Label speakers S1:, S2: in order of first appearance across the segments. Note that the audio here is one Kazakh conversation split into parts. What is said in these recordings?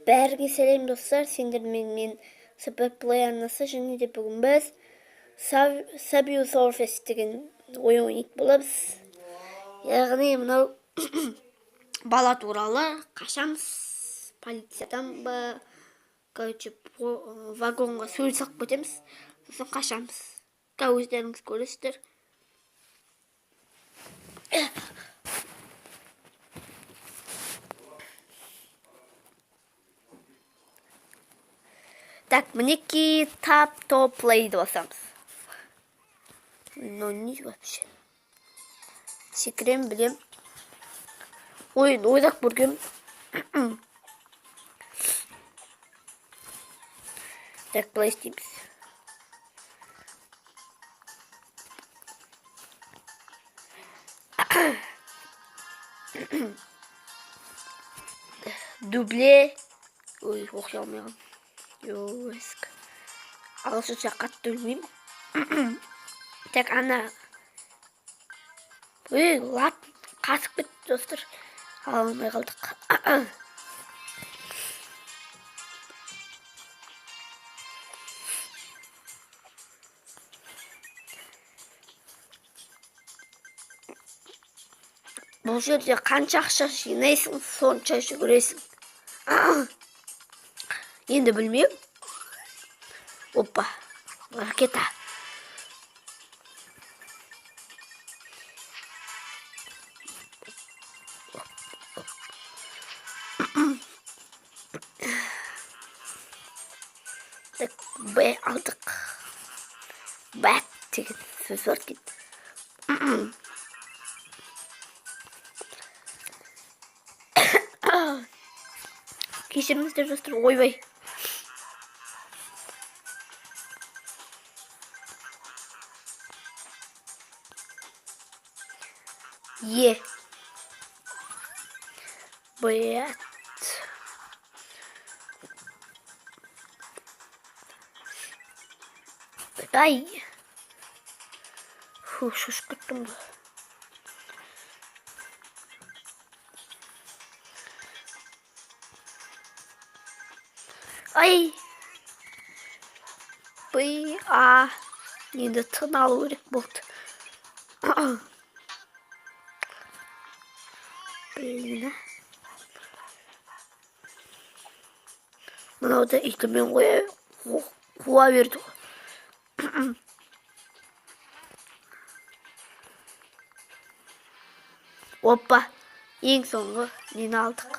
S1: Бәрге сәлем достар, сендер мен Superplay арнасы, және де бүгін біз Subway Surfers деген ойын ойнайтын боламыз. Яғни мынау бала туралы қашамыз полициядан ба, короче, вагонға суреть салып кетеміз, сосын қашамыз. Өздеріңіз көресіздер. Так, мінекей топ плейді басамыз. Ну, не вообще. Секірем, білем. Ойын ойдақ бүргем. Так, плей істейміз. Дубле. Ой, оқи алмайған. Ёск. Ағылшынша қатты білмеймін. Так, ана. Ой, лап. Қасып кетті, достар. Ала алмай қалдық. Бұл жерде қанша ақша жинайсың, сонша жүгіресің. Енді білмеймін. Опа, ракета. Так, Б алдық. Бәк деген сөз бар екен. Кешіріңіздер достар, ойбай. Е. Блядь. Ай. Фу, шошып кеттім ғой. Ай. Енді тын алу керек болды. Блин. Мынауды итімен қуа берді. Опа, ең соңғы нені алдық.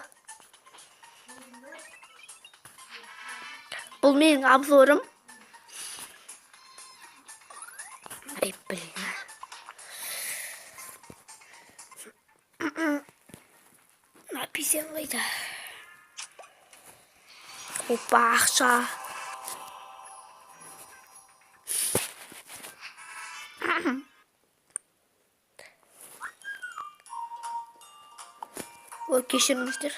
S1: Бұл менің обзорым. Ай, блин. Написанлайды. Опа, ақша. Ой, кешіріңіздер.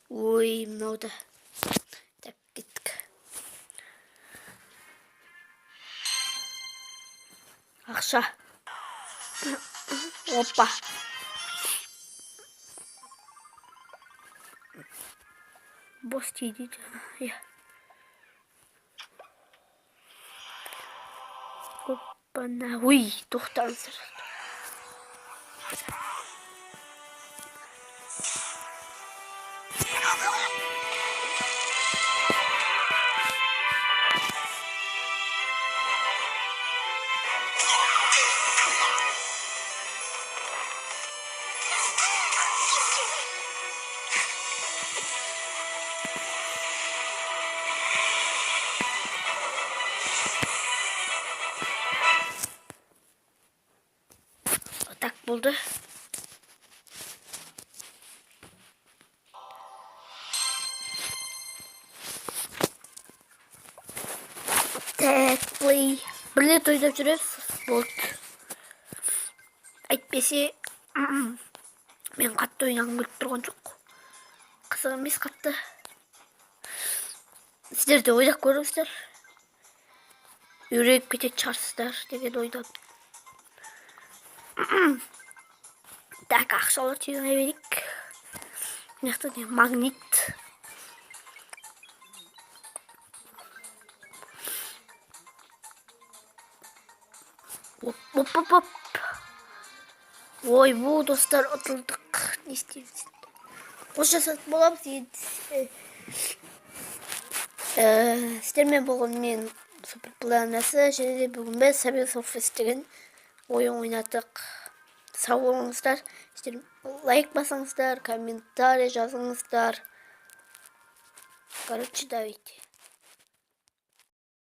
S1: Ой, мынауды. Так, кеттік. Ақша. Опа. Бос тиді. Опа-на. Ой, тоқтаңыздар. Так болды. Так, плей. Бір рет ойнап жүресіз. Болды. Әйтпесе, мен қатты ойнағым келіп тұрған жоқ. Қызық емес қатты. Сіздер де ойнап көріңіздер. Yürüyüp gidip çarşılar деген ойдон. Так, акчалар жыйнай берейик. Мына жакта магнит. Оп, оп, оп. Ой, бул достор отурдук. Не істейбиз? Кош жасап болобуз. Сиздер менен болгон мен Суперпланасы. Және бүгүн биз Subway Surfers деген оюн ойнадык. Сау болуңуздар. Сиздер лайк басыңыздар, комментарий жазыңыздар. Короче, давайте.